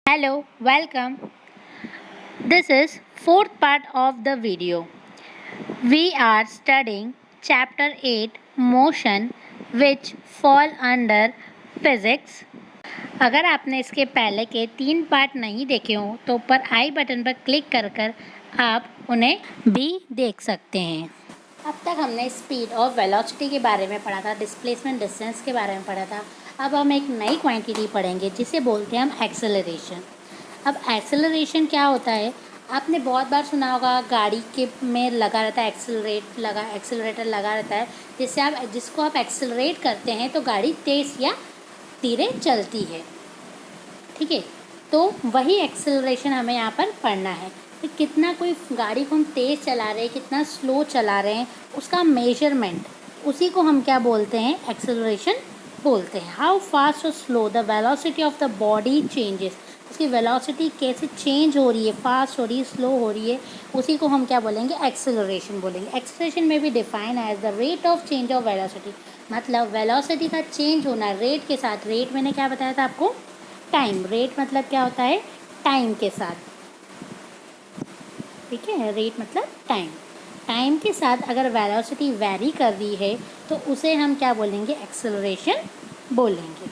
Hello, welcome. This is fourth part of the video. We are studying chapter 8 motion which fall under physics. अगर आपने इसके पहले के 3 part नहीं देखे हों तो ऊपर आई बटन पर क्लिक कर कर आप उन्हें भी देख सकते हैं। अब तक हमने स्पीड और वेलोसिटी के बारे में पढ़ा था, डिस्प्लेसमेंट डिस्टेंस के बारे में पढ़ा था। अब हम एक नई क्वांटिटी पढ़ेंगे जिसे बोलते हैं हम एक्सेलरेशन। अब एक्सेलरेशन क्या होता है, आपने बहुत बार सुना होगा, गाड़ी के में लगा रहता है एक्सेलरेटर लगा रहता है, जिसको आप एक्सेलरेट करते हैं तो गाड़ी तेज़ या धीरे चलती है। ठीक है, तो वही एक्सेलरेशन हमें यहाँ पर पढ़ना है। तो कितना कोई गाड़ी को हम तेज़ चला रहे हैं, कितना स्लो चला रहे हैं, उसका मेजरमेंट, उसी को हम क्या बोलते हैं, एक्सेलरेशन बोलते हैं। हाउ फास्ट और slow the velocity of the body changes, उसकी वेलोसिटी कैसे चेंज हो रही है, फास्ट हो रही है, स्लो हो रही है, उसी को हम क्या बोलेंगे, एक्सेलरेशन बोलेंगे। एक्सेलरेशन में भी define as the rate of change of velocity, मतलब वेलोसिटी का चेंज होना रेट के साथ। रेट मैंने क्या बताया था आपको, टाइम। रेट मतलब क्या होता है, टाइम के साथ। ठीक है, रेट मतलब टाइम। टाइम के साथ अगर वेलोसिटी वैरी कर रही है तो उसे हम क्या बोलेंगे, एक्सेलरेशन बोलेंगे।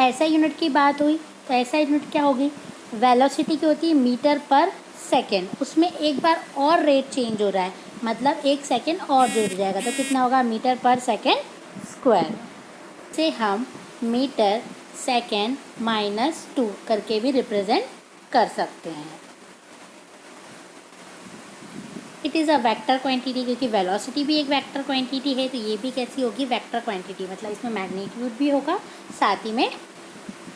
ऐसा यूनिट की बात हुई तो ऐसा यूनिट क्या होगी, वेलोसिटी की होती है मीटर पर सेकेंड, उसमें एक बार और रेट चेंज हो रहा है, मतलब 1 सेकेंड और जुड़ जाएगा तो कितना होगा, मीटर पर सेकेंड स्क्वायर। से हम मीटर सेकेंड -2 करके भी रिप्रेजेंट कर सकते हैं। It is a vector quantity, क्योंकि वेलोसिटी भी एक वेक्टर क्वांटिटी है, तो ये भी कैसी होगी, वेक्टर क्वांटिटी, मतलब इसमें मैग्नीट्यूड भी होगा, साथ ही में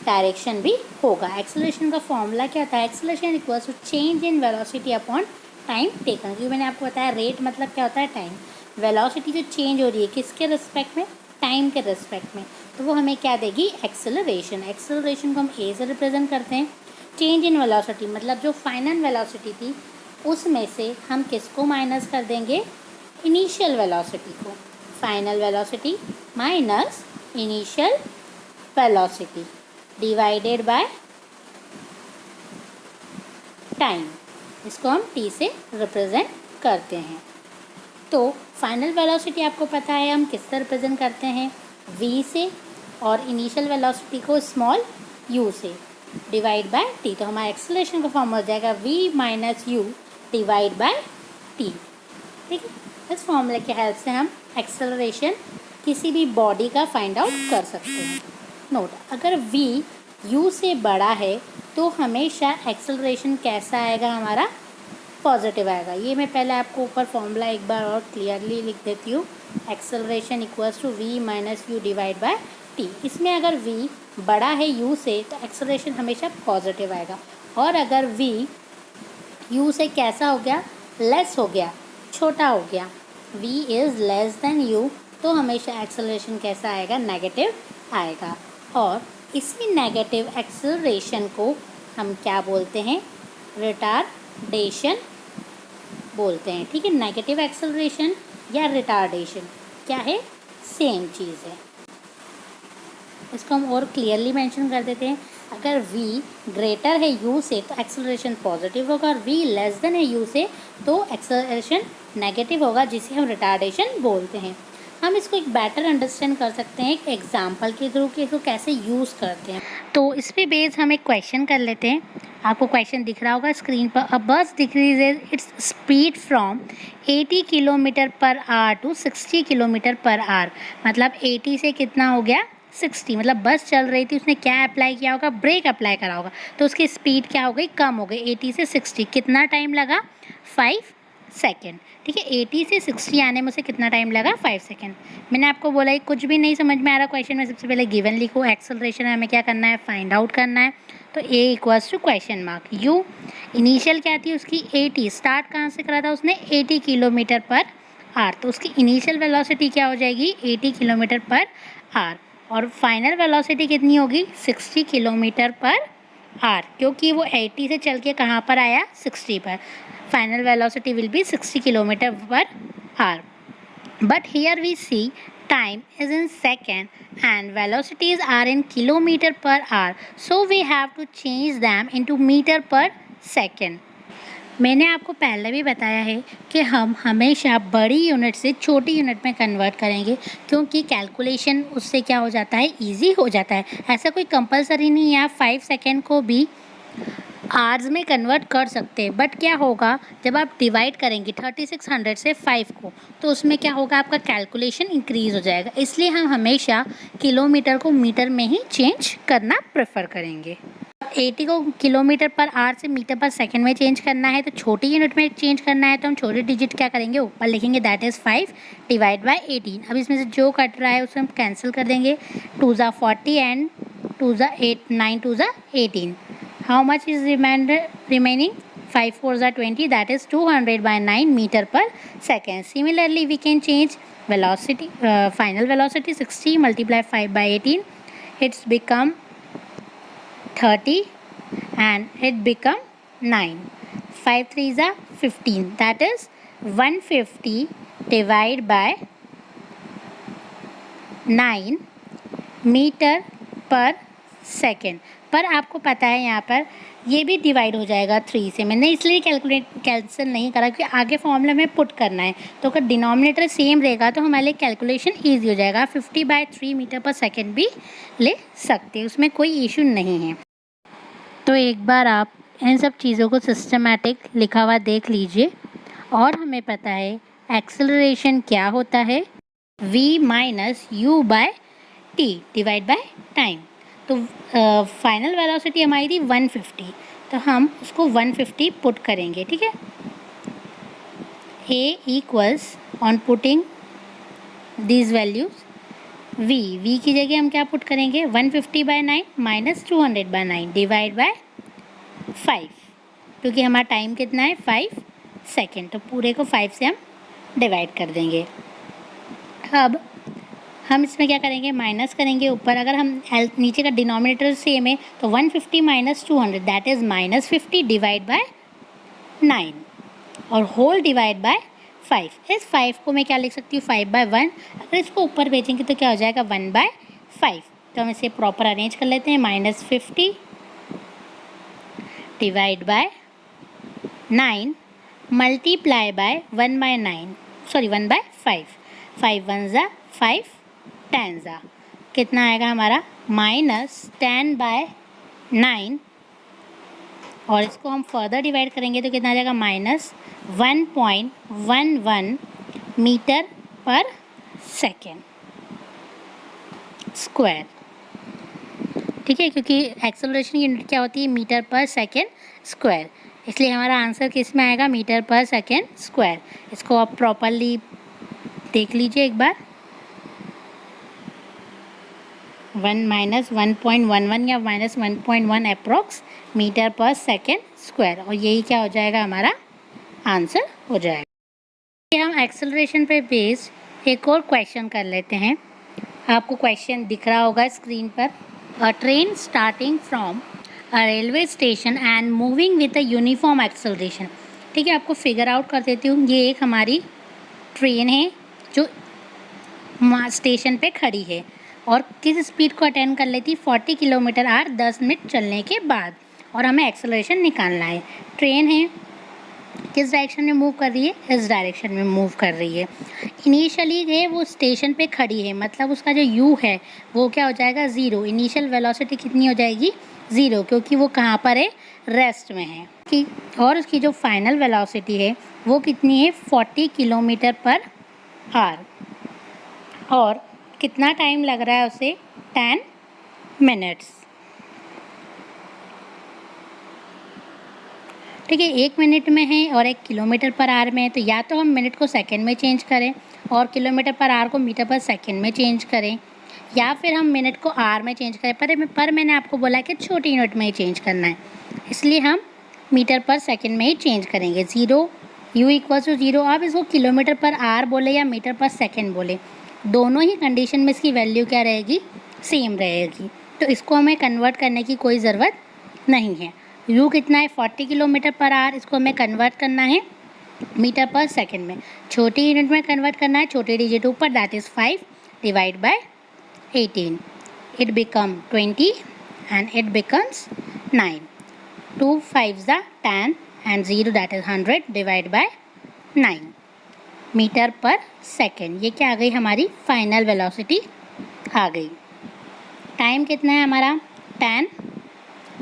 डायरेक्शन भी होगा। एक्सेलरेशन का फॉर्मूला क्या होता है, acceleration equals to change in velocity upon time taken. क्योंकि मैंने आपको बताया रेट मतलब क्या होता है, टाइम। वेलोसिटी जो चेंज हो रही है किसके रिस्पेक्ट में, टाइम के रिस्पेक्ट में, तो वो हमें क्या देगी, एक्सेलरेशन। एक्सेलरेशन को हम ए से रिप्रेजेंट करते हैं। चेंज इन वेलोसिटी मतलब जो फाइनल वेलोसिटी थी उसमें से हम किसको माइनस कर देंगे, इनिशियल वेलोसिटी को। Final velocity minus initial velocity divided by time, इसको हम टी से रिप्रेजेंट करते हैं। तो फाइनल वेलोसिटी आपको पता है हम किससे रिप्रेजेंट करते हैं, v से, और इनिशियल वेलोसिटी को स्मॉल u से, डिवाइड बाय t। तो हमारा एक्सेलरेशन का फॉर्मूला हो जाएगा v minus u divide by T. ठीक है, इस फॉर्मूले के हेल्प से हम एक्सेलरेशन किसी भी बॉडी का फाइंड आउट कर सकते हैं। नोट, अगर v u से बड़ा है तो हमेशा एक्सेलरेशन कैसा आएगा, हमारा पॉजिटिव आएगा। ये मैं पहले आपको ऊपर फॉर्मूला एक बार और क्लियरली लिख देती हूँ, acceleration equals to v minus u divide by t. इसमें अगर v बड़ा है u से तो एक्सेलरेशन हमेशा पॉजिटिव आएगा, और अगर v u से कैसा हो गया, लेस हो गया, छोटा हो गया, v is less than u, तो हमेशा एक्सेलरेशन कैसा आएगा, नेगेटिव आएगा। और इसी नेगेटिव एक्सेलरेशन को हम क्या बोलते हैं, रिटार्डेशन बोलते हैं। ठीक है, नेगेटिव एक्सेलरेशन या रिटार्डेशन क्या है, सेम चीज़ है। इसको हम और क्लियरली मेंशन कर देते हैं। अगर v ग्रेटर है u से तो एक्सेलरेशन पॉजिटिव होगा, और v लेस देन है u से तो एक्सेलरेशन नेगेटिव होगा, जिसे हम रिटार्डेशन बोलते हैं। हम इसको एक बेटर अंडरस्टैंड कर सकते हैं एक एग्जांपल के थ्रू कि इसको कैसे यूज़ करते हैं। तो इस पे बेस हम एक क्वेश्चन कर लेते हैं। आपको क्वेश्चन दिख रहा होगा स्क्रीन पर। A bus decreases its speed from 80 kilometre per hour to 60 kilometre per hour, मतलब 80 से कितना हो गया, 60, मतलब बस चल रही थी, उसने क्या अप्लाई किया होगा, ब्रेक अप्लाई करा होगा, तो उसकी स्पीड क्या हो गई, कम हो गई, 80 से 60। कितना टाइम लगा, 5 सेकेंड। ठीक है, 80 से 60 आने में उसे कितना टाइम लगा, 5 सेकेंड। मैंने आपको बोला है कुछ भी नहीं समझ में आ रहा क्वेश्चन में, सबसे पहले गिवन लिखो। एक्सेलरेशन हमें क्या करना है, फाइंड आउट करना है। तो a equals to question mark u, initial क्या थी उसकी, 80, स्टार्ट कहाँ से करा था उसने, 80 किलोमीटर पर आवर, तो उसकी इनिशियल वेलोसिटी क्या हो जाएगी, 80 किलोमीटर पर आवर, और फाइनल वेलोसिटी कितनी होगी, 60 किलोमीटर पर आवर, क्योंकि वो 80 से चल के कहाँ पर आया, 60 पर। Final velocity will be 60 kilometre per our. But here we see time is in second and velocities are in kilometer per hour, so we have to change them into meter per second. मैंने आपको पहले भी बताया है कि हम हमेशा बड़ी यूनिट से छोटी यूनिट में कन्वर्ट करेंगे, क्योंकि कैलकुलेशन उससे क्या हो जाता है, इजी हो जाता है। ऐसा कोई कंपलसरी नहीं है, आप 5 सेकेंड को भी आवर्स में कन्वर्ट कर सकते हैं, बट क्या होगा जब आप डिवाइड करेंगे 3600 से 5 को, तो उसमें क्या होगा, आपका कैलकुलेशन इंक्रीज़ हो जाएगा। इसलिए हम हमेशा किलोमीटर को मीटर में ही चेंज करना प्रेफर करेंगे। 80 को किलोमीटर पर आवर से मीटर पर सेकंड में चेंज करना है, तो छोटी यूनिट में चेंज करना है, तो हम छोटे डिजिट क्या करेंगे, ऊपर लिखेंगे, दैट इज़ 5 डिवाइड बाय 18। अब इसमें से जो कट रहा है उसे हम कैंसिल कर देंगे, 2 ज़ा 40 एंड 2 ज़ा 8, 9 2 ज़ा 18। हाउ मच इज रिमेनिंग, 5 4 ज़ा 20, that is 200 by 9 metre per second. Similarly we can change velocity, final velocity 60 multiply 5 by 18, it's become 30 and it become 9. 5 3s are 15, that is 150 divided by 9 metre per second. पर आपको पता है यहाँ पर ये भी divide हो जाएगा 3 से। मैंने इसलिए कैंसिल नहीं करा कि आगे फॉर्मूला में पुट करना है, तो अगर डिनोमिनेटर सेम रहेगा तो हमारे लिए कैलकुलेशन ईजी हो जाएगा। 50/3 मीटर पर सेकेंड भी ले सकते हैं, उसमें कोई इशू नहीं है। तो एक बार आप इन सब चीज़ों को सिस्टमेटिक लिखा हुआ देख लीजिए। और हमें पता है एक्सेलरेशन क्या होता है, v minus u by t divide by time. तो फाइनल वेलोसिटी हमारी थी 150, तो हम उसको 150 पुट करेंगे, ठीक है। a equals on putting these values, v की जगह हम क्या पुट करेंगे, 150/9 माइनस 200/9 डिवाइड बाय 5, क्योंकि हमारा टाइम कितना है 5 सेकेंड, तो पूरे को 5 से हम डिवाइड कर देंगे। अब हम इसमें क्या करेंगे, माइनस करेंगे ऊपर। अगर हम नीचे का डिनोमिनेटर सेम है तो 150 minus 200 that is minus 50 divide by 9 और होल डिवाइड बाय 5। इस 5 को मैं क्या लिख सकती हूँ, 5/1। अगर इसको ऊपर भेजेंगे तो क्या हो जाएगा, 1/5। तो हम इसे प्रॉपर अरेंज कर लेते हैं, -50 divide by 9 multiply by 1/9, sorry 1/5। 5 1 ज़ा 5, 10 ज़ा कितना आएगा हमारा, -10/9। और इसको हम फर्दर डिवाइड करेंगे तो कितना आ जाएगा, -1.11 मीटर पर सेकेंड स्क्वायर, ठीक है। क्योंकि एक्सेलरेशन की यूनिट क्या होती है, मीटर पर सेकेंड स्क्वायर, इसलिए हमारा आंसर किस में आएगा, मीटर पर सेकेंड स्क्वायर। इसको आप प्रॉपरली देख लीजिए एक बार, 1 माइनस 1.11 या -1.1 approx metre per second square, और यही क्या हो जाएगा, हमारा आंसर हो जाएगा। हम एक्सेलरेशन पे बेस्ड एक और क्वेश्चन कर लेते हैं। आपको क्वेश्चन दिख रहा होगा स्क्रीन पर, अ train starting from a railway station and moving with a uniform acceleration, ठीक है। आपको फिगर आउट कर देती हूँ। ये एक हमारी ट्रेन है जो स्टेशन पे खड़ी है और किस स्पीड को अटेंड कर लेती, 40 किलोमीटर आवर 10 मिनट चलने के बाद, और हमें एक्सेलरेशन निकालना है। ट्रेन है, किस डायरेक्शन में मूव कर रही है, इस डायरेक्शन में मूव कर रही है। इनिशियली है वो स्टेशन पे खड़ी है, मतलब उसका जो u है वो क्या हो जाएगा, 0। इनिशियल वेलोसिटी कितनी हो जाएगी, 0, क्योंकि वो कहाँ पर है, रेस्ट में है कि। और उसकी जो फाइनल वेलोसिटी है वो कितनी है, 40 किलोमीटर पर आवर, और कितना टाइम लग रहा है उसे, 10 मिनट्स, ठीक है। 1 मिनट में है और 1 किलोमीटर पर आवर में है, तो या तो हम मिनट को सेकंड में चेंज करें और किलोमीटर पर आवर को मीटर पर सेकंड में चेंज करें, या फिर हम मिनट को आवर में चेंज करें। पर मैंने आपको बोला कि छोटी यूनिट में ही चेंज करना है, इसलिए हम मीटर पर सेकंड में ही चेंज करेंगे। 0 u इक्वल्स टू 0। आप इसको किलोमीटर पर आवर बोले या मीटर पर सेकेंड बोले, दोनों ही कंडीशन में इसकी वैल्यू क्या रहेगी, सेम रहेगी। तो इसको हमें कन्वर्ट करने की कोई ज़रूरत नहीं है। u कितना है, 40 किलोमीटर पर आवर, इसको हमें कन्वर्ट करना है मीटर पर सेकेंड में। छोटी यूनिट में कन्वर्ट करना है, छोटे डिजिट ऊपर, that is 5। divide by 18. It become 20 and it becomes 9. 2 5s are 10 and 0 that is 100 divide by 9 metre per second. ये क्या आ गई हमारी फाइनल वेलोसिटी आ गई. टाइम कितना है हमारा 10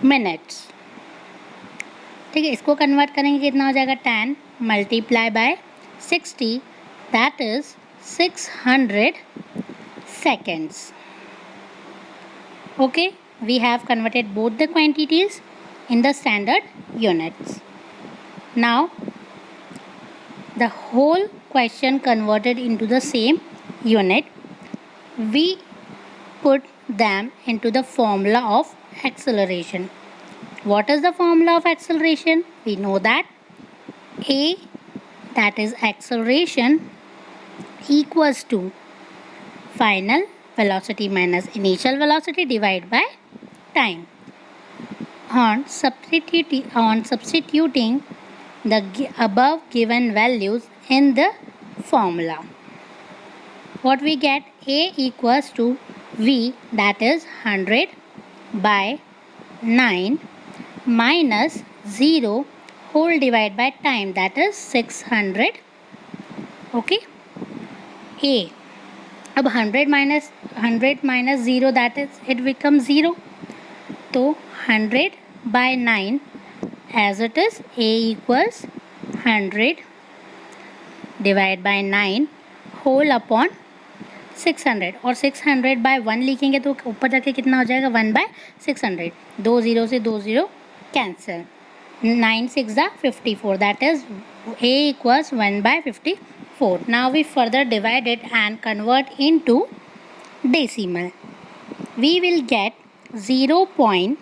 मिनट्स. ठीक है, इसको कन्वर्ट करेंगे कितना हो जाएगा 10 multiply by 60 that is 600 seconds. Okay, we have converted both the quantities in the standard units. Now the whole question converted into the same unit. We put them into the formula of acceleration. What is the formula of acceleration? We know that A, that is acceleration, equals to final velocity minus initial velocity divided by time. On substituting the above given values in the formula, what we get? A equals to V, that is 100 by 9 minus 0 whole divided by time, that is 600. Okay, A. अब 100 minus 0 that is it becomes 0. तो 100 by 9 as it is A equals 100 divided by 9 whole upon 600 और 600 by 1 लिखेंगे तो ऊपर जाके कितना हो जाएगा 1 by 600. 2 0 से 2 0 cancel. 9 6 are 54 that is A equals 1 by 54. Now we further divide it and convert into decimal. We will get 0.0.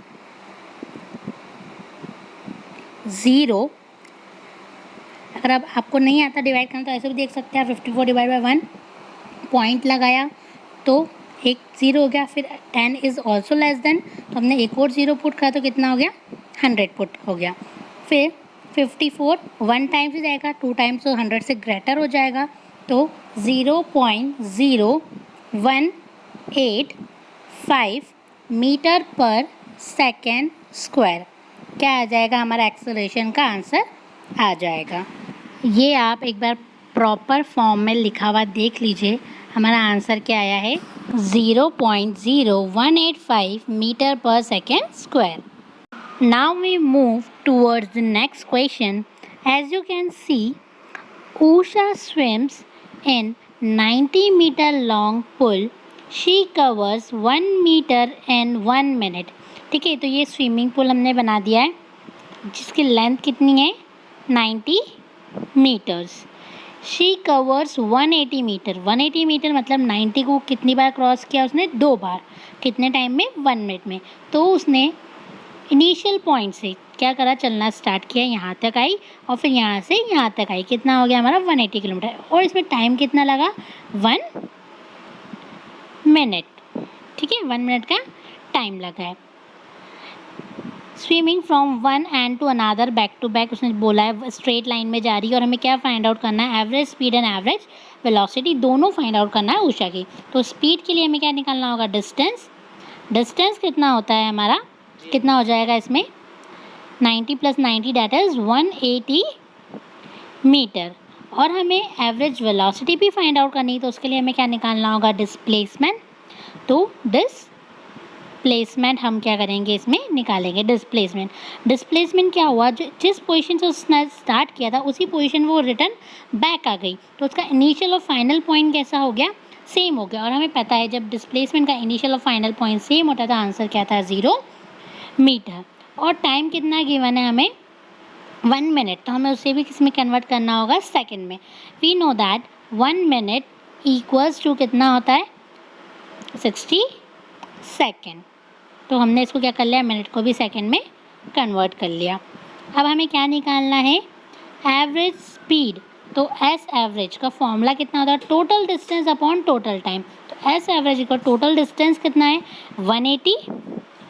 अगर अब आपको नहीं आता डिवाइड करना तो ऐसे भी देख सकते हैं. 54 डिवाइड बाई 1 पॉइंट लगाया तो एक 0 हो गया. फिर 10 इज़ ऑल्सो लेस देन तो हमने एक और 0 पुट करा तो कितना हो गया 100 पुट हो गया. फिर 54 1 टाइम से जाएगा 2 टाइम्स तो 100 से ग्रेटर हो जाएगा तो 0.0185 मीटर पर सेकेंड स्क्वायर क्या आ जाएगा हमारा एक्सेलरेशन का आंसर आ जाएगा. ये आप एक बार प्रॉपर फॉर्म में लिखा हुआ देख लीजिए. हमारा आंसर क्या आया है 0.0185 metre per second square. Now we move towards the next question. As you can see, Usha swims in 90 meter long pool. She covers 1 meter in 1 minute. ठीक है, तो ये स्विमिंग पूल हमने बना दिया है जिसकी लेंथ कितनी है 90 metres. She covers 180 metre. 180 metre मतलब 90 को कितनी बार क्रॉस किया उसने 2 बार. कितने टाइम में 1 मिनट में. तो उसने इनिशियल पॉइंट से क्या करा चलना स्टार्ट किया, यहाँ तक आई और फिर यहाँ से यहाँ तक आई. कितना हो गया हमारा 180 किलोमीटर और इसमें टाइम कितना लगा 1 मिनट. ठीक है, 1 मिनट का टाइम लगा है. Swimming from one end to another back to back उसने बोला है स्ट्रेट लाइन में जा रही है और हमें क्या फाइंड आउट करना है average speed and average velocity दोनों फाइंड आउट करना है उषा की. तो स्पीड के लिए हमें क्या निकालना होगा डिस्टेंस. डिस्टेंस कितना होता है हमारा कितना हो जाएगा इसमें 90 + 90 डैट इज़ 180 मीटर. और हमें एवरेज वेलोसिटी भी फाइंड आउट करनी है तो उसके लिए हमें क्या निकालना होगा डिस्प्लेसमेंट. तो डिस्प्लेसमेंट हम क्या करेंगे इसमें निकालेंगे डिस्प्लेसमेंट. डिस्प्लेसमेंट क्या हुआ जो जिस पोजीशन से उसने स्टार्ट किया था उसी पोजीशन वो रिटर्न बैक आ गई तो उसका इनिशियल और फाइनल पॉइंट कैसा हो गया सेम हो गया. और हमें पता है जब डिस्प्लेसमेंट का इनिशियल और फाइनल पॉइंट सेम होता था आंसर क्या था 0 मीटर. और टाइम कितना गिवन है हमें 1 मिनट तो हमें उसे भी किस में कन्वर्ट करना होगा सेकंड में. We know that 1 minute equals to कितना होता है 60 सेकेंड. तो हमने इसको क्या कर लिया मिनट को भी सेकंड में कन्वर्ट कर लिया. अब हमें क्या निकालना है एवरेज स्पीड. तो एस एवरेज का फॉर्मूला कितना होता है total distance upon total time. तो एस एवरेज का टोटल डिस्टेंस कितना है 180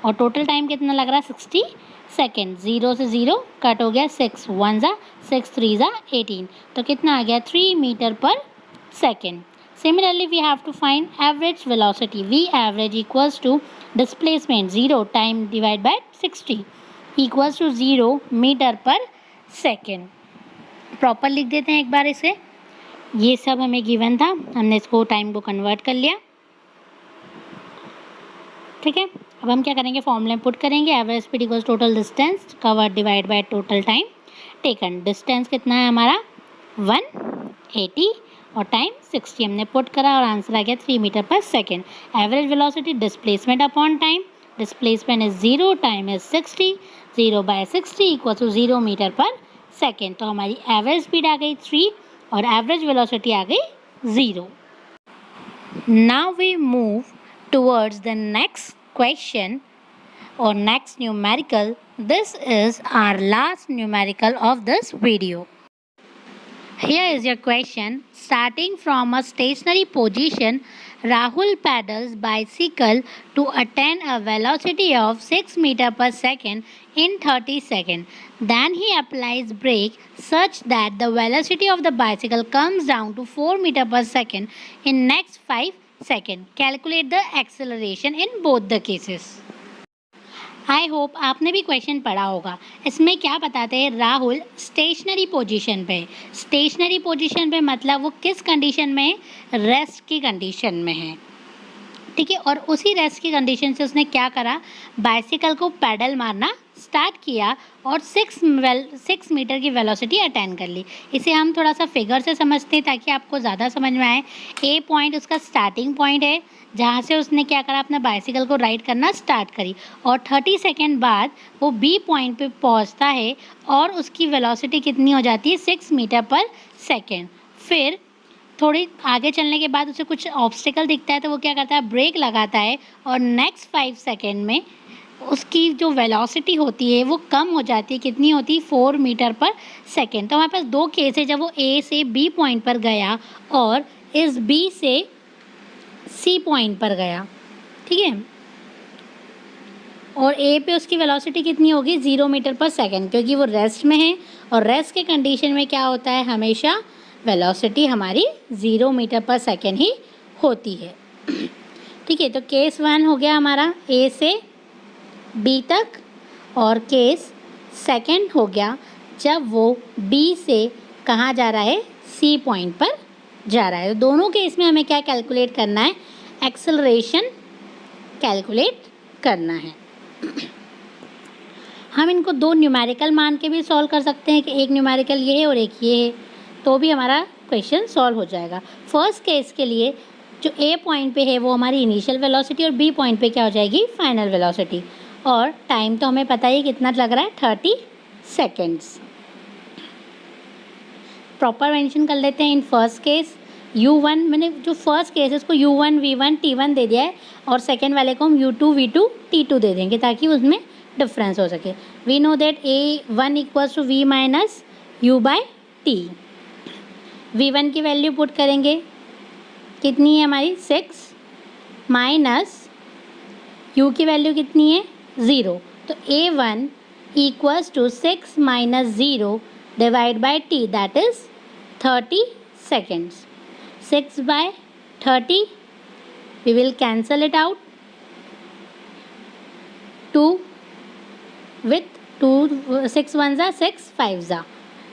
और टोटल टाइम कितना लग रहा है 60 सेकेंड. 0 से 0 कट हो गया 6 1 ज़ा 6 3 ज़ा 18 तो कितना आ गया 3 metre per second. Similarly, we have to find average velocity. V average equals to displacement 0 time divided by 60 equals to 0 metre per second. Proper लिख देते हैं एक बार इसे. ये सब हमें गिवन था, हमने इसको टाइम को कन्वर्ट कर लिया. ठीक है, अब हम क्या करेंगे, फॉर्मूले में पुट करेंगे. Average speed equals total distance covered divide by total time taken. Distance कितना है हमारा 180 और टाइम 60 हमने पुट करा और आंसर आ गया 3 metre per second. Average velocity displacement upon time. Displacement is 0, time is 60. 0 by 60 equal to 0 metre per second. तो हमारी एवरेज स्पीड आ गई 3 और एवरेज वेलोसिटी आ गई 0. Now we move towards the next question or next numerical. This is our last numerical of this video. Here is your question. Starting from a stationary position, Rahul pedals bicycle to attain a velocity of 6 meter per second in 30 seconds. Then he applies brake such that the velocity of the bicycle comes down to 4 meter per second in next 5 seconds. Calculate the acceleration in both the cases. I hope आपने भी question पढ़ा होगा. इसमें क्या बताते हैं, Rahul stationery position पे. Stationery position पे मतलब वो किस कंडीशन में है, रेस्ट की कंडीशन में है. ठीक है, और उसी रेस्ट की कंडीशन से उसने क्या करा, बाइसिकल को पैडल मारना स्टार्ट किया और 6 मीटर की वेलोसिटी अटेन कर ली. इसे हम थोड़ा सा फिगर से समझते हैं ताकि आपको ज़्यादा समझ में आए. ए पॉइंट उसका स्टार्टिंग पॉइंट है जहाँ से उसने क्या करा, अपना बाइसिकल को राइड करना स्टार्ट करी और 30 सेकेंड बाद वो बी पॉइंट पे पहुँचता है और उसकी वेलोसिटी कितनी हो जाती है, 6 मीटर पर सेकेंड. फिर थोड़ी आगे चलने के बाद उसे कुछ ऑब्स्टिकल दिखता है तो वो क्या करता है, ब्रेक लगाता है और नेक्स्ट 5 सेकेंड में उसकी जो वेलोसिटी होती है वो कम हो जाती है. कितनी होती है, 4 मीटर पर सेकेंड. तो हमारे पास दो केस है, जब वो ए से बी पॉइंट पर गया और इस बी से सी पॉइंट पर गया. ठीक है, और ए पे उसकी वेलोसिटी कितनी होगी, 0 मीटर पर सेकेंड, क्योंकि वो रेस्ट में है और रेस्ट के कंडीशन में क्या होता है, हमेशा वेलोसिटी हमारी 0 मीटर पर सेकेंड ही होती है. ठीक है, तो केस 1 हो गया हमारा ए से बी तक और केस सेकेंड हो गया जब वो बी से कहाँ जा रहा है, सी पॉइंट पर जा रहा है. तो दोनों केस में हमें क्या कैलकुलेट करना है, एक्सेलरेशन कैलकुलेट करना है. हम इनको दो न्यूमेरिकल मान के भी सॉल्व कर सकते हैं कि एक न्यूमेरिकल ये है और एक ये है, तो भी हमारा क्वेश्चन सॉल्व हो जाएगा. फर्स्ट केस के लिए जो ए पॉइंट पे है वो हमारी इनिशियल वेलोसिटी और बी पॉइंट पे क्या हो जाएगी, फाइनल वेलोसिटी. और टाइम तो हमें पता ही कितना लग रहा है, 30 सेकेंड्स. प्रॉपर मेंशन कर लेते हैं. इन फर्स्ट केस U1, मैंने जो फर्स्ट केस है उसको U1 V1 T1 दे दिया है और सेकेंड वाले को हम U2 V2 T2 दे देंगे ताकि उसमें डिफरेंस हो सके. We know that A1 equals to V minus U by T. V1 की वैल्यू पुट करेंगे, कितनी है हमारी 6 माइनस U की वैल्यू कितनी है 0. तो A1 equals to 6 minus 0 divide by T, that is 30 seconds. 6 by 30, we will cancel it out. 2 with 2, 6 1 जा 6 5 जा.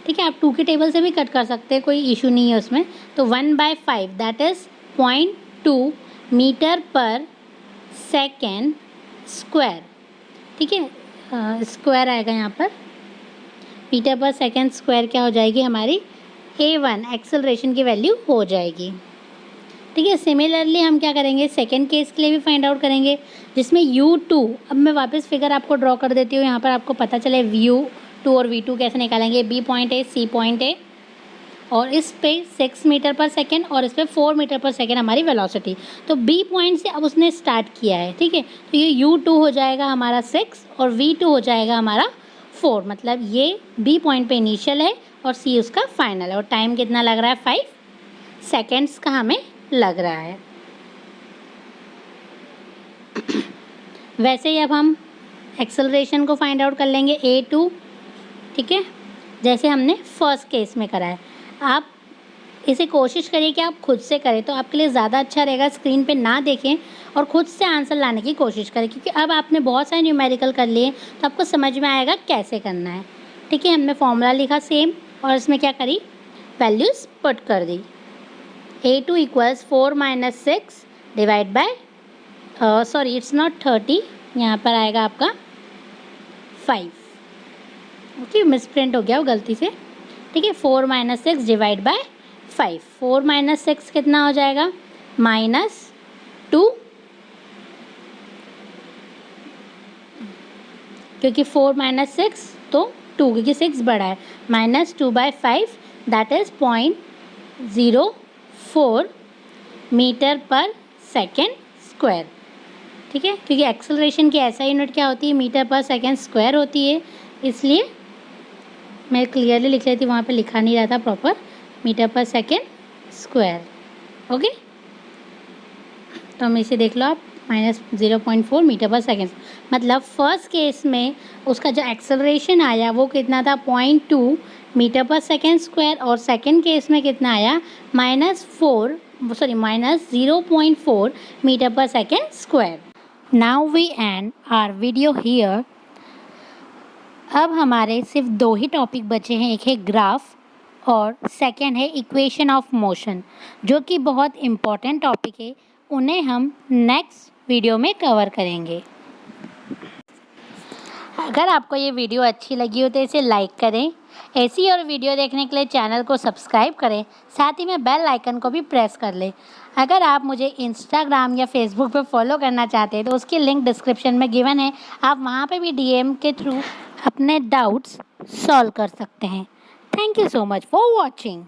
ठीक है, आप 2 के टेबल से भी कट कर सकते हैं, कोई इशू नहीं है उसमें. तो 1 by 5 that is 0.2 metre per second square. ठीक है, स्क्वायर आएगा यहाँ पर. मीटर पर सेकेंड स्क्वायर क्या हो जाएगी हमारी, A1 एक्सेलरेशन की वैल्यू हो जाएगी. ठीक है, सिमिलरली हम क्या करेंगे, सेकेंड केस के लिए भी फाइंड आउट करेंगे जिसमें U2. अब मैं वापस फिगर आपको ड्रॉ कर देती हूँ, यहाँ पर आपको पता चले U2 और V2 कैसे निकालेंगे. B पॉइंट है, C पॉइंट है और इस पे 6 मीटर पर सेकेंड और इस पे 4 मीटर पर सेकेंड हमारी वेलोसिटी. तो B पॉइंट से अब उसने स्टार्ट किया है. ठीक है, तो ये U2 हो जाएगा हमारा 6 और V2 हो जाएगा हमारा 4. मतलब ये B पॉइंट पे इनिशियल है और C उसका फाइनल है. और टाइम कितना लग रहा है, 5 सेकेंड्स का हमें लग रहा है. वैसे ही अब हम एक्सेलरेशन को फाइंड आउट कर लेंगे A2. ठीक है, जैसे हमने फर्स्ट केस में करा है. आप इसे कोशिश करिए कि आप खुद से करें, तो आपके लिए ज़्यादा अच्छा रहेगा। स्क्रीन पे ना देखें और खुद से आंसर लाने की कोशिश करें, क्योंकि अब आपने बहुत सारे न्यूमेरिकल कर लिए तो आपको समझ में आएगा कैसे करना है। ठीक है, हमने फॉर्मूला लिखा सेम और इसमें क्या करी, वैल्यूज़ पुट कर दी। A2 equals 4 - 6 divide by sorry it's not 30, यहाँ पर आएगा आपका 5। ओके, मिसप्रिंट हो गया वो गलती से। ठीक है, 4 - 6 डिवाइड बाय 5। 4 - 6 कितना हो जाएगा, -2, क्योंकि 4 - 6 तो 2, क्योंकि 6 बड़ा है, -2/5 that is 0.04 metre per second square. ठीक है, क्योंकि एक्सेलरेशन की ऐसा यूनिट क्या होती है, मीटर पर सेकेंड स्क्वायर होती है, इसलिए मैं क्लियरली लिख लेती हूँ, वहाँ पे लिखा नहीं रहा था proper, metre per second square. Okay, तो हम इसे देख लो आप, -0.4 मीटर पर सेकेंड। मतलब फर्स्ट केस में उसका जो एक्सेलरेशन आया वो कितना था, 0.2 मीटर पर सेकेंड स्क्वायर, और सेकेंड केस में कितना आया, -0.4 metre per second square. Now we end our video here. अब हमारे सिर्फ 2 ही टॉपिक बचे हैं, एक है ग्राफ और सेकेंड है इक्वेशन ऑफ मोशन, जो कि बहुत इम्पॉर्टेंट टॉपिक है। उन्हें हम नेक्स्ट वीडियो में कवर करेंगे। अगर आपको ये वीडियो अच्छी लगी हो तो इसे लाइक करें। ऐसी और वीडियो देखने के लिए चैनल को सब्सक्राइब करें, साथ ही में बेल आइकन को भी प्रेस कर लें। अगर आप मुझे इंस्टाग्राम या फेसबुक पर फॉलो करना चाहते हैं तो उसकी लिंक डिस्क्रिप्शन में गिवन है, आप वहाँ पे भी DM के थ्रू अपने डाउट्स सॉल्व कर सकते हैं। Thank you so much for watching.